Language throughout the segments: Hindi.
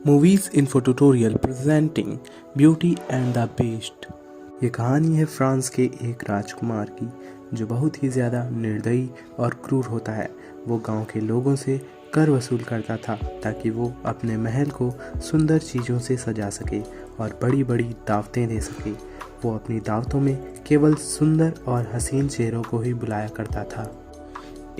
Movies info tutorial presenting beauty and the beast. ये कहानी है फ्रांस के एक राजकुमार की जो बहुत ही ज़्यादा निर्दयी और क्रूर होता है। वो गांव के लोगों से कर वसूल करता था ताकि वो अपने महल को सुंदर चीज़ों से सजा सके और बड़ी बड़ी दावतें दे सके। वो अपनी दावतों में केवल सुंदर और हसीन चेहरों को ही बुलाया करता था।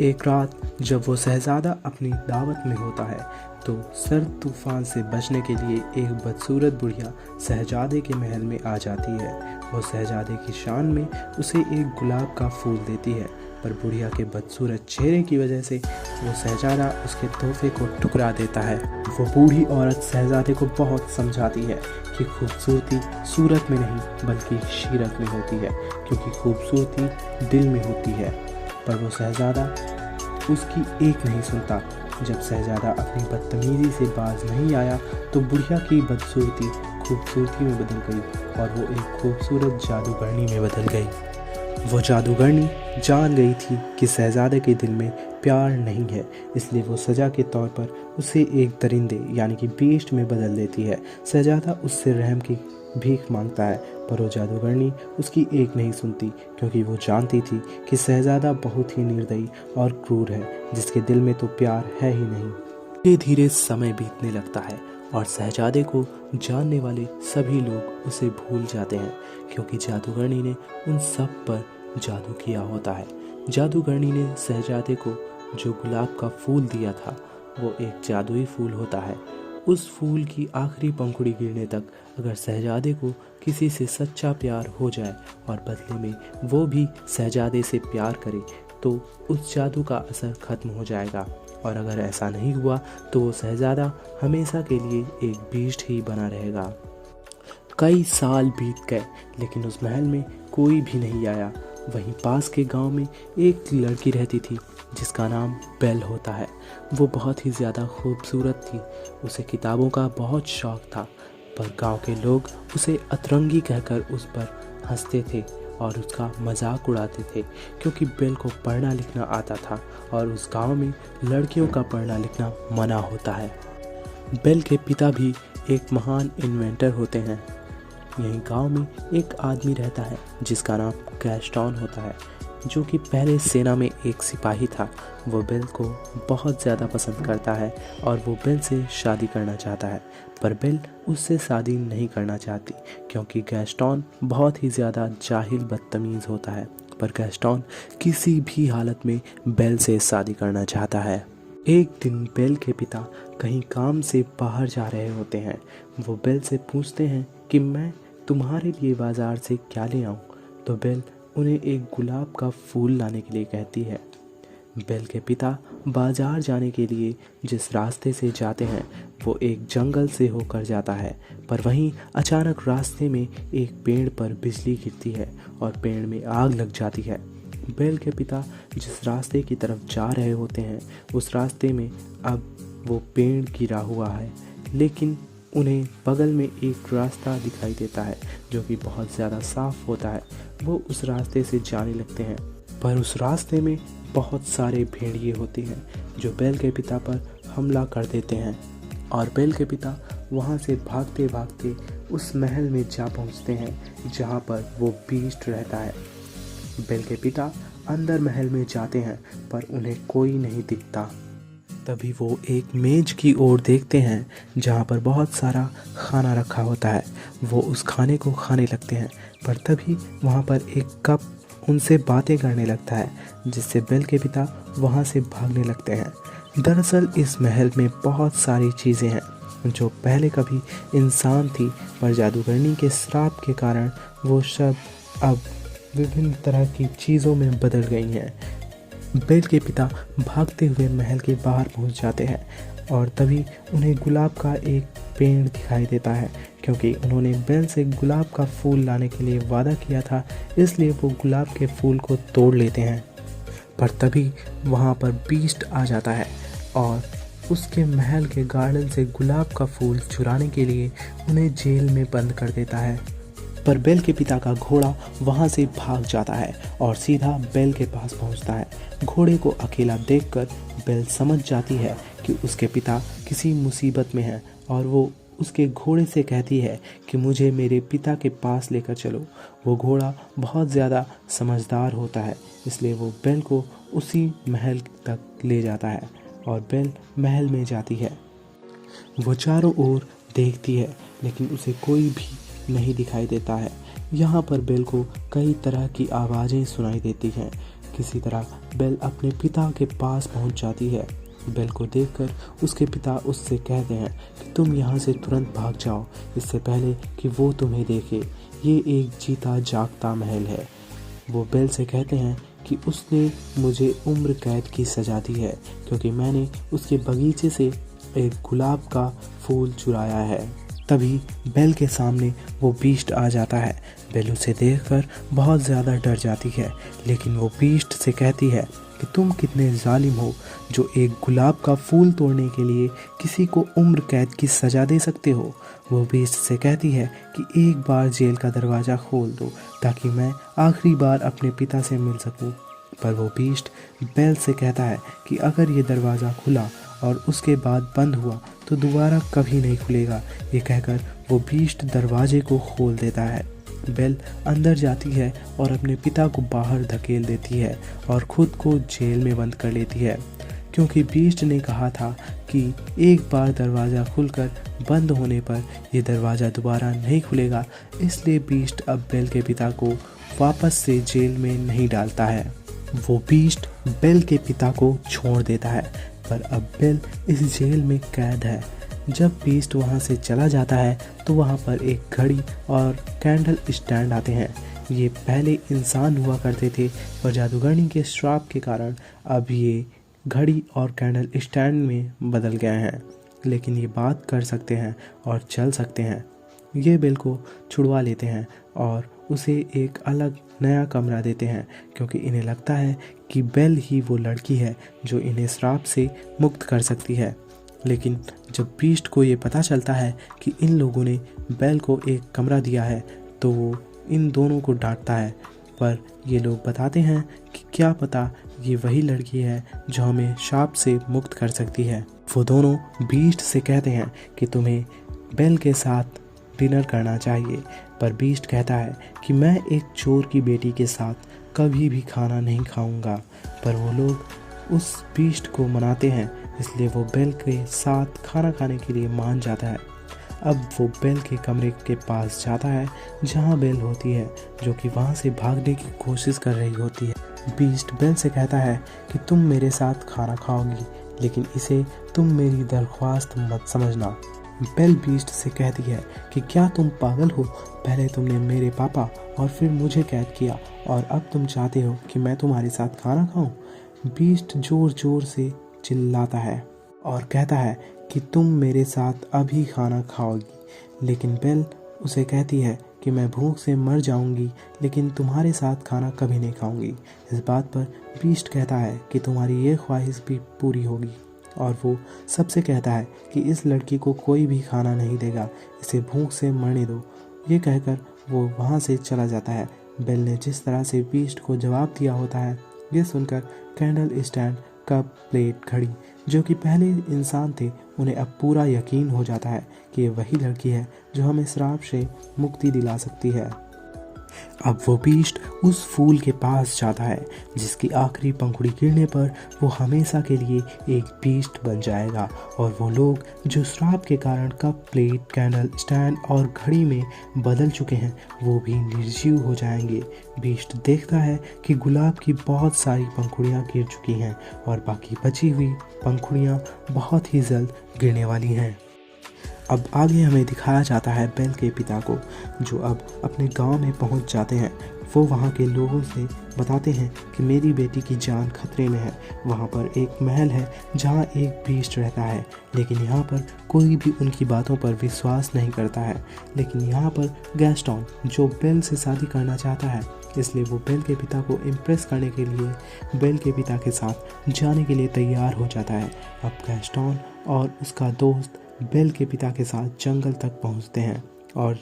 एक रात जब वो शहजादा अपनी दावत में होता है तो सर्द तूफान से बचने के लिए एक बदसूरत बुढ़िया शहजादे के महल में आ जाती है। वो शहजादे की शान में उसे एक गुलाब का फूल देती है, पर बुढ़िया के बदसूरत चेहरे की वजह से वो शहजादा उसके तोहफे को ठुकरा देता है। वो बूढ़ी औरत शहजादे को बहुत समझाती है कि खूबसूरती सूरत में नहीं बल्कि सीरत में होती है, क्योंकि खूबसूरती दिल में होती है। पर वो शहजादा उसकी एक नहीं सुनता। जब शहजादा अपनी बदतमीजी से बाज नहीं आया तो बुढ़िया की बदसूरती खूबसूरती में बदल गई और वो एक खूबसूरत जादूगरनी में बदल गई। वो जादूगरनी जान गई थी कि शहजादे के दिल में प्यार नहीं है, इसलिए वो सजा के तौर पर उसे एक दरिंदे यानी कि बीस्ट में बदल देती है। शहजादा उससे रहम की भीख मांगता है, पर वो जादूगरनी उसकी एक नहीं सुनती, क्योंकि वो जानती थी कि शहजादा बहुत ही निर्दयी और क्रूर है, जिसके दिल में तो प्यार है ही नहीं। धीरे धीरे समय बीतने लगता है और शहजादे को जानने वाले सभी लोग उसे भूल जाते हैं, क्योंकि जादूगरनी ने उन सब पर जादू किया होता है। जादूगरनी ने शहजादे को जो गुलाब का फूल दिया था वो एक जादुई फूल होता है। उस फूल की आखिरी पंखुड़ी गिरने तक अगर शहजादे को किसी से सच्चा प्यार हो जाए और बदले में वो भी शहजादे से प्यार करे तो उस जादू का असर खत्म हो जाएगा, और अगर ऐसा नहीं हुआ तो वो शहजादा हमेशा के लिए एक बीस्ट ही बना रहेगा। कई साल बीत गए लेकिन उस महल में कोई भी नहीं आया। वहीं पास के गांव में एक लड़की रहती थी जिसका नाम बेल होता है। वो बहुत ही ज़्यादा खूबसूरत थी। उसे किताबों का बहुत शौक़ था, पर गांव के लोग उसे अतरंगी कहकर उस पर हंसते थे और उसका मजाक उड़ाते थे, क्योंकि बेल को पढ़ना लिखना आता था और उस गांव में लड़कियों का पढ़ना लिखना मना होता है। बेल के पिता भी एक महान इन्वेंटर होते हैं। यहीं गांव में एक आदमी रहता है जिसका नाम गैस्टॉन होता है, जो कि पहले सेना में एक सिपाही था। वो बेल को बहुत ज़्यादा पसंद करता है और वो बेल से शादी करना चाहता है, पर बेल उससे शादी नहीं करना चाहती, क्योंकि गैस्टॉन बहुत ही ज़्यादा जाहिल बदतमीज़ होता है। पर गैस्टॉन किसी भी हालत में बेल से शादी करना चाहता है। एक दिन बेल के पिता कहीं काम से बाहर जा रहे होते हैं। वो बेल से पूछते हैं कि मैं तुम्हारे लिए बाज़ार से क्या ले आऊँ, तो बेल उन्हें एक गुलाब का फूल लाने के लिए कहती है। बेल के पिता बाजार जाने के लिए जिस रास्ते से जाते हैं वो एक जंगल से होकर जाता है, पर वहीं अचानक रास्ते में एक पेड़ पर बिजली गिरती है और पेड़ में आग लग जाती है। बेल के पिता जिस रास्ते की तरफ जा रहे होते हैं उस रास्ते में अब वो पेड़ गिरा हुआ है, लेकिन उन्हें बगल में एक रास्ता दिखाई देता है जो कि बहुत ज़्यादा साफ होता है। वो उस रास्ते से जाने लगते हैं, पर उस रास्ते में बहुत सारे भेड़िए होते हैं जो बेल के पिता पर हमला कर देते हैं, और बेल के पिता वहाँ से भागते भागते उस महल में जा पहुँचते हैं जहाँ पर वो बीस्ट रहता है। बेल के पिता अंदर महल में जाते हैं पर उन्हें कोई नहीं दिखता। तभी वो एक मेज की ओर देखते हैं जहाँ पर बहुत सारा खाना रखा होता है। वो उस खाने को खाने लगते हैं, पर तभी वहाँ पर एक कप उनसे बातें करने लगता है, जिससे बेल के पिता वहाँ से भागने लगते हैं। दरअसल इस महल में बहुत सारी चीज़ें हैं जो पहले कभी इंसान थी, पर जादूगरनी के श्राप के कारण वो सब अब विभिन्न तरह की चीज़ों में बदल गई हैं। बेल के पिता भागते हुए महल के बाहर पहुंच जाते हैं और तभी उन्हें गुलाब का एक पेड़ दिखाई देता है, क्योंकि उन्होंने बेल से गुलाब का फूल लाने के लिए वादा किया था, इसलिए वो गुलाब के फूल को तोड़ लेते हैं। पर तभी वहां पर बीस्ट आ जाता है और उसके महल के गार्डन से गुलाब का फूल चुराने के लिए उन्हें जेल में बंद कर देता है। पर बेल के पिता का घोड़ा वहां से भाग जाता है और सीधा बेल के पास पहुंचता है। घोड़े को अकेला देखकर बेल समझ जाती है कि उसके पिता किसी मुसीबत में हैं और वो उसके घोड़े से कहती है कि मुझे मेरे पिता के पास लेकर चलो। वो घोड़ा बहुत ज़्यादा समझदार होता है, इसलिए वो बेल को उसी महल तक ले जाता है और बेल महल में जाती है। वो चारों ओर देखती है लेकिन उसे कोई भी नहीं दिखाई देता है। यहाँ पर बेल को कई तरह की आवाज़ें सुनाई देती हैं। किसी तरह बेल अपने पिता के पास पहुँच जाती है। बेल को देखकर उसके पिता उससे कहते हैं कि तुम यहाँ से तुरंत भाग जाओ, इससे पहले कि वो तुम्हें देखे। ये एक जीता जागता महल है। वो बेल से कहते हैं कि उसने मुझे उम्र कैद की सजा दी है क्योंकि मैंने उसके बगीचे से एक गुलाब का फूल चुराया है। तभी बेल के सामने वो बीस्ट आ जाता है। बेल उसे देखकर बहुत ज़्यादा डर जाती है, लेकिन वो बीस्ट से कहती है कि तुम कितने जालिम हो जो एक गुलाब का फूल तोड़ने के लिए किसी को उम्र कैद की सज़ा दे सकते हो। वो बीस्ट से कहती है कि एक बार जेल का दरवाज़ा खोल दो ताकि मैं आखिरी बार अपने पिता से मिल सकूं। पर वो बीस्ट बेल से कहता है कि अगर ये दरवाज़ा खुला और उसके बाद बंद हुआ तो दोबारा कभी नहीं खुलेगा। ये कहकर वो बीस्ट दरवाजे को खोल देता है। बेल अंदर जाती है और अपने पिता को बाहर धकेल देती है और खुद को जेल में बंद कर लेती है, क्योंकि बीस्ट ने कहा था कि एक बार दरवाज़ा खुलकर बंद होने पर यह दरवाज़ा दोबारा नहीं खुलेगा। इसलिए बीस्ट अब बेल के पिता को वापस से जेल में नहीं डालता है। वो बीस्ट बेल के पिता को छोड़ देता है, पर अब बेल इस जेल में कैद है। जब बीस्ट वहाँ से चला जाता है तो वहाँ पर एक घड़ी और कैंडल स्टैंड आते हैं। ये पहले इंसान हुआ करते थे, पर जादूगरनी के श्राप के कारण अब ये घड़ी और कैंडल स्टैंड में बदल गए हैं, लेकिन ये बात कर सकते हैं और चल सकते हैं। ये बेल को छुड़वा लेते हैं और उसे एक अलग नया कमरा देते हैं, क्योंकि इन्हें लगता है कि बेल ही वो लड़की है जो इन्हें श्राप से मुक्त कर सकती है। लेकिन जब बीस्ट को ये पता चलता है कि इन लोगों ने बेल को एक कमरा दिया है तो वो इन दोनों को डांटता है, पर ये लोग बताते हैं कि क्या पता ये वही लड़की है जो हमें श्राप से मुक्त कर सकती है। वो दोनों बीस्ट से कहते हैं कि तुम्हें बेल के साथ डिनर करना चाहिए, पर बीस्ट कहता है कि मैं एक चोर की बेटी के साथ कभी भी खाना नहीं खाऊंगा। पर वो लोग उस बीस्ट को मनाते हैं, इसलिए वो बेल के साथ खाना खाने के लिए मान जाता है। अब वो बेल के कमरे के पास जाता है जहाँ बेल होती है, जो कि वहाँ से भागने की कोशिश कर रही होती है। बीस्ट बेल से कहता है कि तुम मेरे साथ खाना खाओगी, लेकिन इसे तुम मेरी दरख्वास्त मत समझना। बेल बीस्ट से कहती है कि क्या तुम पागल हो? पहले तुमने मेरे पापा और फिर मुझे कैद किया और अब तुम चाहते हो कि मैं तुम्हारे साथ खाना खाऊं? बीस्ट जोर जोर से चिल्लाता है और कहता है कि तुम मेरे साथ अभी खाना खाओगी, लेकिन बेल उसे कहती है कि मैं भूख से मर जाऊंगी, लेकिन तुम्हारे साथ खाना कभी नहीं खाऊंगी। इस बात पर बीस्ट कहता है कि तुम्हारी ये ख्वाहिश भी पूरी होगी, और वो सबसे कहता है कि इस लड़की को कोई भी खाना नहीं देगा, इसे भूख से मरने दो। ये कहकर वो वहाँ से चला जाता है। बेल ने जिस तरह से बीस्ट को जवाब दिया होता है, ये सुनकर कैंडल स्टैंड, कप, प्लेट, घड़ी जो कि पहले इंसान थे, उन्हें अब पूरा यकीन हो जाता है कि ये वही लड़की है जो हमें श्राप से मुक्ति दिला सकती है। अब वो बीस्ट उस फूल के पास जाता है जिसकी आखिरी पंखुड़ी गिरने पर वो हमेशा के लिए एक बीस्ट बन जाएगा, और वो लोग जो श्राप के कारण कप, प्लेट, कैंडल स्टैंड और घड़ी में बदल चुके हैं वो भी निर्जीव हो जाएंगे। बीस्ट देखता है कि गुलाब की बहुत सारी पंखुड़ियाँ गिर चुकी हैं और बाकी बची हुई पंखुड़ियाँ बहुत ही जल्द गिरने वाली हैं। अब आगे हमें दिखाया जाता है बेल के पिता को, जो अब अपने गांव में पहुंच जाते हैं। वो वहां के लोगों से बताते हैं कि मेरी बेटी की जान खतरे में है। वहां पर एक महल है जहां एक बीस्ट रहता है, लेकिन यहाँ पर कोई भी उनकी बातों पर विश्वास नहीं करता है। लेकिन यहाँ पर गैस्टॉन, जो बेल से शादी करना चाहता है, इसलिए वो बेल के पिता को इम्प्रेस करने के लिए बेल के पिता के साथ जाने के लिए तैयार हो जाता है। अब गैस्टॉन और उसका दोस्त बेल के पिता के साथ जंगल तक पहुंचते हैं, और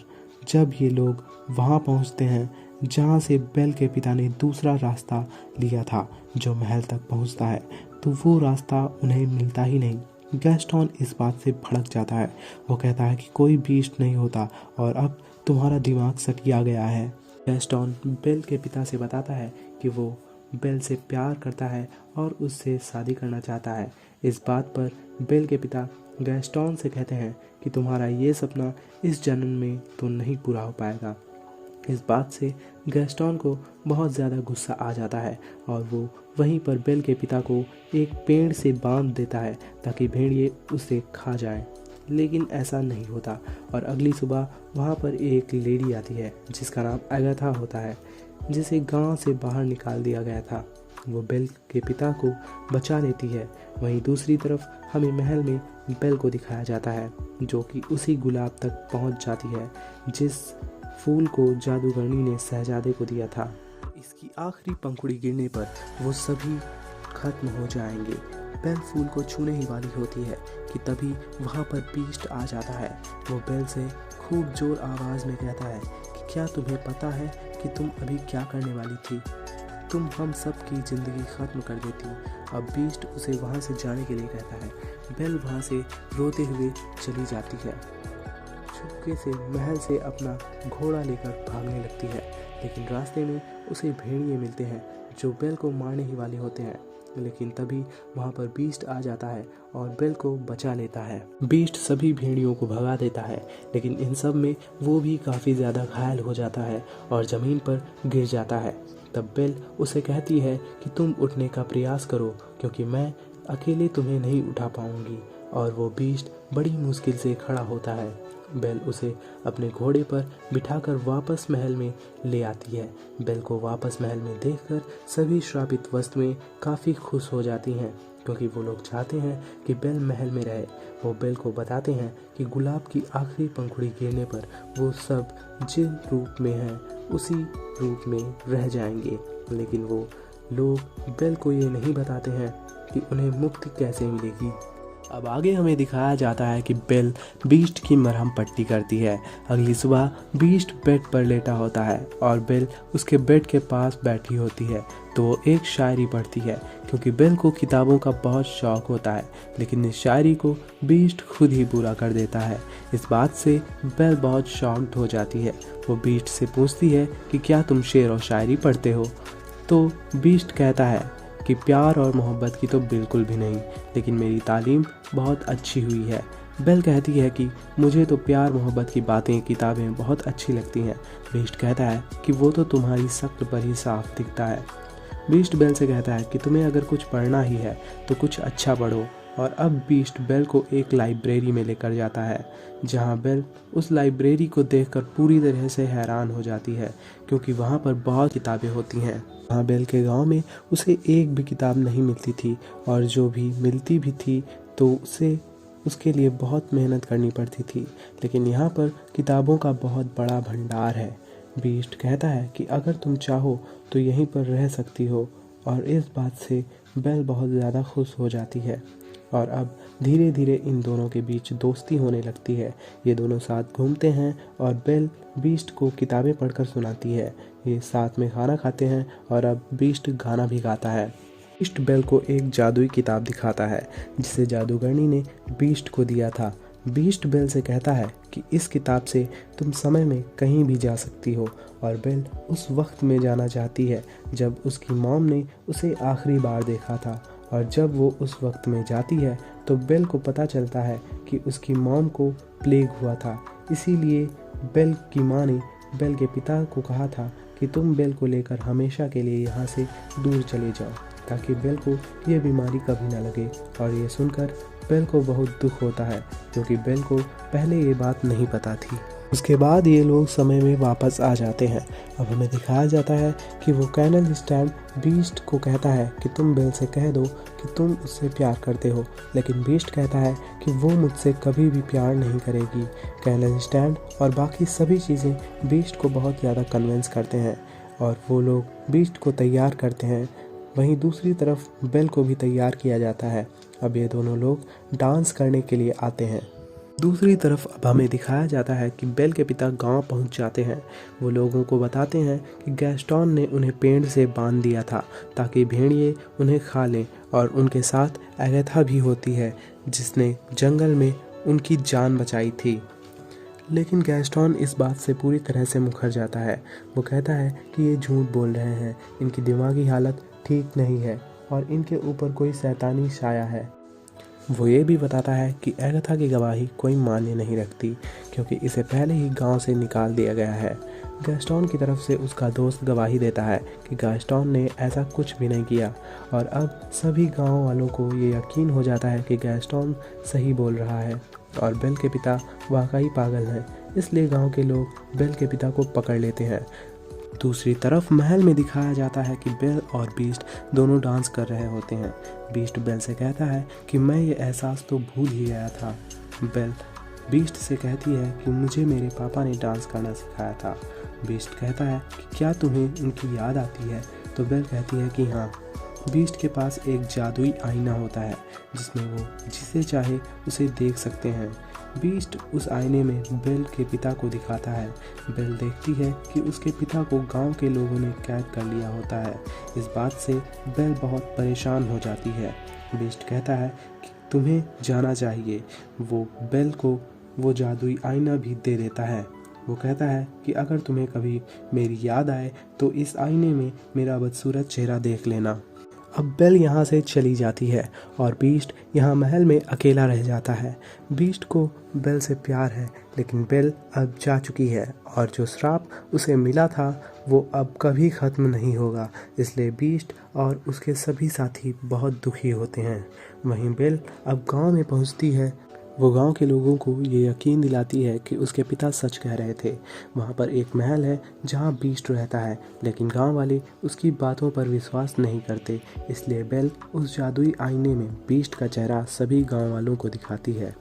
जब ये लोग वहां पहुंचते हैं जहां से बेल के पिता ने दूसरा रास्ता लिया था जो महल तक पहुंचता है, तो वो रास्ता उन्हें मिलता ही नहीं। गैस्टॉन इस बात से भड़क जाता है। वो कहता है कि कोई बीस्ट नहीं होता और अब तुम्हारा दिमाग सटिया गया है। गैस्टॉन बेल के पिता से बताता है कि वो बेल से प्यार करता है और उससे शादी करना चाहता है। इस बात पर बेल के पिता गैस्टॉन से कहते हैं कि तुम्हारा ये सपना इस जन्म में तो नहीं पूरा हो पाएगा। इस बात से गैस्टॉन को बहुत ज़्यादा गुस्सा आ जाता है और वो वहीं पर बेल के पिता को एक पेड़ से बांध देता है ताकि भेड़िए उसे खा जाए, लेकिन ऐसा नहीं होता और अगली सुबह वहाँ पर एक लेडी आती है जिसका नाम अगाथा होता है, जिसे गांव से बाहर निकाल दिया गया था। वो बेल के पिता को बचा लेती है। वहीं दूसरी तरफ हमें महल में बेल को दिखाया जाता है जो कि उसी गुलाब तक पहुँच जाती है जिस फूल को जादूगरनी ने शहजादे को दिया था। इसकी आखिरी पंखुड़ी गिरने पर वो सभी खत्म हो जाएंगे। बेल फूल को छूने ही वाली होती है कि तभी वहाँ पर बीस्ट आ जाता है। वो बेल से खूब जोर आवाज़ में कहता है कि क्या तुम्हें पता है कि तुम अभी क्या करने वाली थी? तुम हम सब की ज़िंदगी ख़त्म कर देती। अब बीस्ट उसे वहाँ से जाने के लिए कहता है। बेल वहाँ से रोते हुए चली जाती है। चुपके से महल से अपना घोड़ा लेकर भागने लगती है, लेकिन रास्ते में उसे भेड़िए मिलते हैं जो बेल को मारने ही वाले होते हैं। लेकिन तभी वहाँ पर बीस्ट आ जाता है और बेल को बचा लेता है। बीस्ट सभी भेड़ियों को भगा देता है, लेकिन इन सब में वो भी काफ़ी ज़्यादा घायल हो जाता है और ज़मीन पर गिर जाता है। तब बेल उसे कहती है कि तुम उठने का प्रयास करो क्योंकि मैं अकेले तुम्हें नहीं उठा पाऊंगी। और वो बीस्ट बड़ी मुश्किल से खड़ा होता है। बेल उसे अपने घोड़े पर बिठाकर वापस महल में ले आती है। बेल को वापस महल में देखकर सभी श्रापित वस्तुएं काफ़ी खुश हो जाती हैं क्योंकि वो लोग चाहते हैं कि बेल महल में रहे। वो बेल को बताते हैं कि गुलाब की आखिरी पंखुड़ी गिरने पर वो सब जिन रूप में हैं उसी रूप में रह जाएंगे, लेकिन वो लोग बेल को ये नहीं बताते हैं कि उन्हें मुक्ति कैसे मिलेगी। अब आगे हमें दिखाया जाता है कि बेल बीस्ट की मरहम पट्टी करती है। अगली सुबह बीस्ट बेड पर लेटा होता है और बेल उसके बेड के पास बैठी होती है तो वो एक शायरी पढ़ती है क्योंकि बेल को किताबों का बहुत शौक होता है, लेकिन इस शायरी को बीस्ट खुद ही पूरा कर देता है। इस बात से बेल बहुत शॉक्ड हो जाती है। वो बीस्ट से पूछती है कि क्या तुम शेर और शायरी पढ़ते हो? तो बीस्ट कहता है कि प्यार और मोहब्बत की तो बिल्कुल भी नहीं, लेकिन मेरी तालीम बहुत अच्छी हुई है। बेल कहती है कि मुझे तो प्यार मोहब्बत की बातें किताबें बहुत अच्छी लगती हैं। बीस्ट कहता है कि वो तो तुम्हारी शक्ल पर ही साफ दिखता है। बीस्ट बेल से कहता है कि तुम्हें अगर कुछ पढ़ना ही है तो कुछ अच्छा पढ़ो। और अब बीस्ट बेल को एक लाइब्रेरी में लेकर जाता है जहां बेल उस लाइब्रेरी को देखकर पूरी तरह से हैरान हो जाती है क्योंकि वहां पर बहुत किताबें होती हैं। वहाँ बेल के गांव में उसे एक भी किताब नहीं मिलती थी और जो भी मिलती भी थी तो उसे उसके लिए बहुत मेहनत करनी पड़ती थी, लेकिन यहाँ पर किताबों का बहुत बड़ा भंडार है। बीस्ट कहता है कि अगर तुम चाहो तो यहीं पर रह सकती हो और इस बात से बेल बहुत ज़्यादा खुश हो जाती है। और अब धीरे धीरे इन दोनों के बीच दोस्ती होने लगती है। ये दोनों साथ घूमते हैं और बेल बीस्ट को किताबें पढ़कर सुनाती है। ये साथ में खाना खाते हैं और अब बीस्ट गाना भी गाता है। बीस्ट बेल को एक जादुई किताब दिखाता है जिसे जादूगरनी ने बीस्ट को दिया था। बीस्ट बेल से कहता है कि इस किताब से तुम समय में कहीं भी जा सकती हो और बेल उस वक्त में जाना चाहती है जब उसकी मॉम ने उसे आखिरी बार देखा था। और जब वो उस वक्त में जाती है तो बेल को पता चलता है कि उसकी मॉम को प्लेग हुआ था। इसीलिए बेल की माँ ने बेल के पिता को कहा था कि तुम बेल को लेकर हमेशा के लिए यहाँ से दूर चले जाओ ताकि बेल को ये बीमारी कभी ना लगे। और ये सुनकर बेल को बहुत दुख होता है क्योंकि बेल को पहले ये बात नहीं पता थी। उसके बाद ये लोग समय में वापस आ जाते हैं। अब हमें दिखाया जाता है कि वो कर्नल स्टैन बीस्ट को कहता है कि तुम बेल से कह दो कि तुम उससे प्यार करते हो, लेकिन बीस्ट कहता है कि वो मुझसे कभी भी प्यार नहीं करेगी। कर्नल स्टैन और बाकी सभी चीज़ें बीस्ट को बहुत ज़्यादा कन्विंस करते हैं और वो लोग बीस्ट को तैयार करते हैं। वहीं दूसरी तरफ बेल को भी तैयार किया जाता है। अब ये दोनों लोग डांस करने के लिए आते हैं। दूसरी तरफ अब हमें दिखाया जाता है कि बेल के पिता गांव पहुंच जाते हैं। वो लोगों को बताते हैं कि गैस्टोन ने उन्हें पेड़ से बांध दिया था ताकि भेड़िए उन्हें खा लें, और उनके साथ एगाथा भी होती है जिसने जंगल में उनकी जान बचाई थी। लेकिन गैस्टोन इस बात से पूरी तरह से मुकर जाता है। वो कहता है कि ये झूठ बोल रहे हैं, इनकी दिमागी हालत ठीक नहीं है और इनके ऊपर कोई शैतानी साया है। वो ये भी बताता है कि एगाथा की गवाही कोई मान्य नहीं रखती क्योंकि इसे पहले ही गांव से निकाल दिया गया है। गैस्टोन की तरफ से उसका दोस्त गवाही देता है कि गैस्टोन ने ऐसा कुछ भी नहीं किया, और अब सभी गांव वालों को ये यकीन हो जाता है कि गैस्टोन सही बोल रहा है और बेल के पिता वाकई पागल हैं। इसलिए गांव के लोग बेल के पिता को पकड़ लेते हैं। दूसरी तरफ महल में दिखाया जाता है कि बेल और बीस्ट दोनों डांस कर रहे होते हैं। बीस्ट बेल से कहता है कि मैं ये एहसास तो भूल ही गया था। बेल बीस्ट से कहती है कि मुझे मेरे पापा ने डांस करना सिखाया था। बीस्ट कहता है कि क्या तुम्हें उनकी याद आती है? तो बेल कहती है कि हाँ। बीस्ट के पास एक जादुई आईना होता है जिसमें वो जिसे चाहे उसे देख सकते हैं। बीस्ट उस आईने में बेल के पिता को दिखाता है। बेल देखती है कि उसके पिता को गांव के लोगों ने कैद कर लिया होता है। इस बात से बेल बहुत परेशान हो जाती है। बीस्ट कहता है कि तुम्हें जाना चाहिए। वो बेल को वो जादुई आईना भी दे देता है। वो कहता है कि अगर तुम्हें कभी मेरी याद आए तो इस आईने में मेरा बदसूरत चेहरा देख लेना। अब बेल यहाँ से चली जाती है और बीस्ट यहाँ महल में अकेला रह जाता है। बीस्ट को बेल से प्यार है, लेकिन बेल अब जा चुकी है और जो श्राप उसे मिला था वो अब कभी ख़त्म नहीं होगा। इसलिए बीस्ट और उसके सभी साथी बहुत दुखी होते हैं। वहीं बेल अब गांव में पहुंचती है। वो गांव के लोगों को ये यकीन दिलाती है कि उसके पिता सच कह रहे थे। वहाँ पर एक महल है जहाँ बीस्ट रहता है, लेकिन गांव वाले उसकी बातों पर विश्वास नहीं करते। इसलिए बेल उस जादुई आईने में बीस्ट का चेहरा सभी गांव वालों को दिखाती है।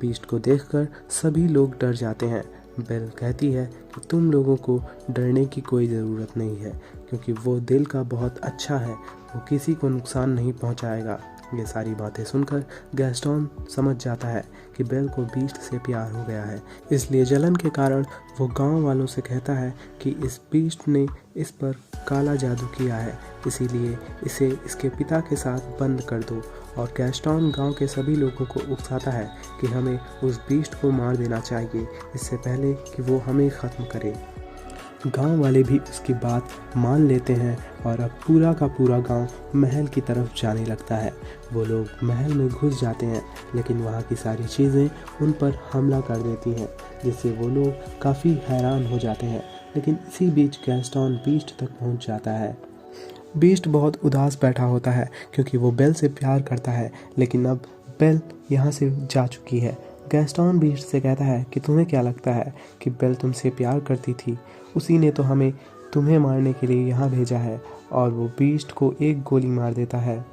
बीस्ट को देखकर सभी लोग डर जाते हैं। बेल कहती है कि तुम लोगों को डरने की कोई ज़रूरत नहीं है क्योंकि वो दिल का बहुत अच्छा है, वो किसी को नुकसान नहीं पहुँचाएगा। ये सारी बातें सुनकर गैस्टोन समझ जाता है कि बेल को बीस्ट से प्यार हो गया है। इसलिए जलन के कारण वो गांव वालों से कहता है कि इस बीस्ट ने इस पर काला जादू किया है, इसीलिए इसे इसके पिता के साथ बंद कर दो। और गैस्टोन गांव के सभी लोगों को उकसाता है कि हमें उस बीस्ट को मार देना चाहिए इससे पहले कि वो हमें ख़त्म करे। गांव वाले भी उसकी बात मान लेते हैं और अब पूरा का पूरा गांव महल की तरफ जाने लगता है। वो लोग महल में घुस जाते हैं, लेकिन वहाँ की सारी चीज़ें उन पर हमला कर देती हैं, जिससे वो लोग काफ़ी हैरान हो जाते हैं। लेकिन इसी बीच गैस्टोन बीस्ट तक पहुँच जाता है। बीस्ट बहुत उदास बैठा होता है क्योंकि वो बेल से प्यार करता है, लेकिन अब बेल यहाँ से जा चुकी है। गैस्टोन बीस्ट से कहता है कि तुम्हें क्या लगता है कि बेल तुमसे प्यार करती थी? उसी ने तो हमें तुम्हें मारने के लिए यहाँ भेजा है। और वो बीस्ट को एक गोली मार देता है।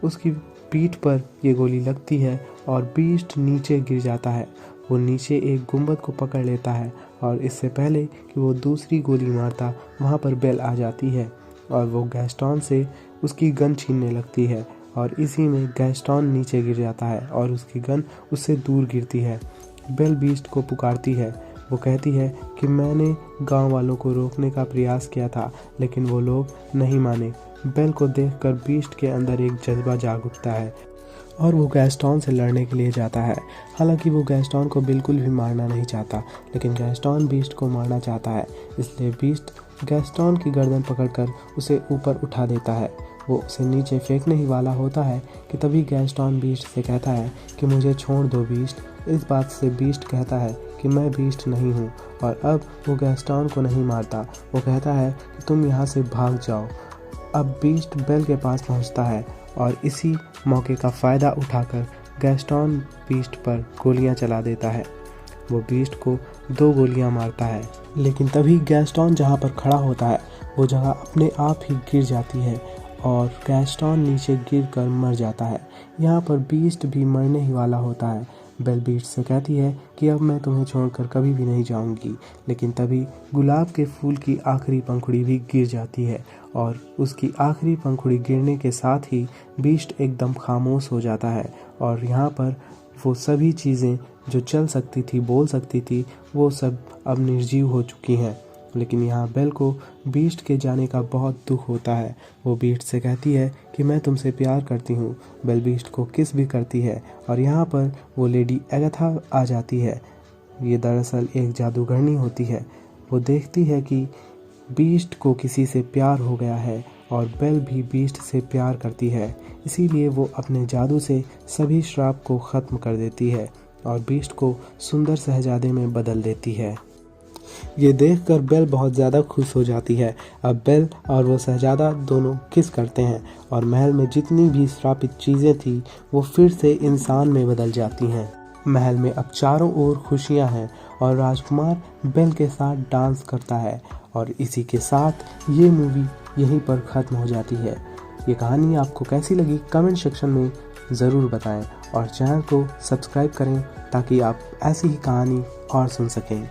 उसकी पीठ पर ये गोली लगती है और बीस्ट नीचे गिर जाता है। वो नीचे एक गुंबद को पकड़ लेता है और इससे पहले कि वो दूसरी गोली मारता वहाँ पर बेल आ जाती है और वो गैस्टोन से उसकी गन छीनने लगती है। और इसी में गैस्टोन नीचे गिर जाता है और उसकी गन उससे दूर गिरती है। बेल बीस्ट को पुकारती है। वो कहती है कि मैंने गांव वालों को रोकने का प्रयास किया था, लेकिन वो लोग नहीं माने। बेल को देखकर बीस्ट के अंदर एक जज्बा जाग उठता है और वो गैस्टोन से लड़ने के लिए जाता है। हालांकि वो गैस्टोन को बिल्कुल भी मारना नहीं चाहता, लेकिन गैस्टोन बीस्ट को मारना चाहता है। इसलिए बीस्ट गैस्टोन की गर्दन पकड़कर उसे ऊपर उठा देता है। वो उसे नीचे फेंकने ही वाला होता है कि तभी गैस्टोन बीस्ट से कहता है कि मुझे छोड़ दो बीस्ट। इस बात से बीस्ट कहता है कि मैं बीस्ट नहीं हूँ, और अब वो गैस्टोन को नहीं मारता। वो कहता है कि तुम यहाँ से भाग जाओ। अब बीस्ट बेल के पास पहुँचता है और इसी मौके का फ़ायदा उठाकर गैस्टोन बीस्ट पर गोलियाँ चला देता है। वो बीस्ट को 2 गोलियाँ मारता है, लेकिन तभी गैस्टोन जहाँ पर खड़ा होता है वो जगह अपने आप ही गिर जाती है और गैस्टोन नीचे गिरकर मर जाता है। यहाँ पर बीस्ट भी मरने ही वाला होता है। बेल बीस्ट से कहती है कि अब मैं तुम्हें छोड़कर कभी भी नहीं जाऊंगी, लेकिन तभी गुलाब के फूल की आखिरी पंखुड़ी भी गिर जाती है और उसकी आखिरी पंखुड़ी गिरने के साथ ही बीस्ट एकदम खामोश हो जाता है और यहाँ पर वो सभी चीज़ें जो चल सकती थी, बोल सकती थी, वो सब अब निर्जीव हो चुकी हैं। लेकिन यहाँ बेल को बीस्ट के जाने का बहुत दुख होता है। वो बीस्ट से कहती है कि मैं तुमसे प्यार करती हूँ। बेल बीस्ट को किस भी करती है और यहाँ पर वो लेडी एगाथा आ जाती है। ये दरअसल एक जादूगरनी होती है। वो देखती है कि बीस्ट को किसी से प्यार हो गया है और बेल भी बीस्ट से प्यार करती है। इसीलिए वो अपने जादू से सभी श्राप को ख़त्म कर देती है और बीस्ट को सुंदर शहजादे में बदल देती है। ये देखकर बेल बहुत ज़्यादा खुश हो जाती है। अब बेल और वो शहजादा दोनों किस करते हैं और महल में जितनी भी श्रापित चीज़ें थी वो फिर से इंसान में बदल जाती हैं। महल में अब चारों ओर खुशियां हैं और राजकुमार बेल के साथ डांस करता है। और इसी के साथ ये मूवी यहीं पर ख़त्म हो जाती है। ये कहानी आपको कैसी लगी कमेंट सेक्शन में ज़रूर बताएं और चैनल को सब्सक्राइब करें ताकि आप ऐसी ही कहानी और सुन सकें।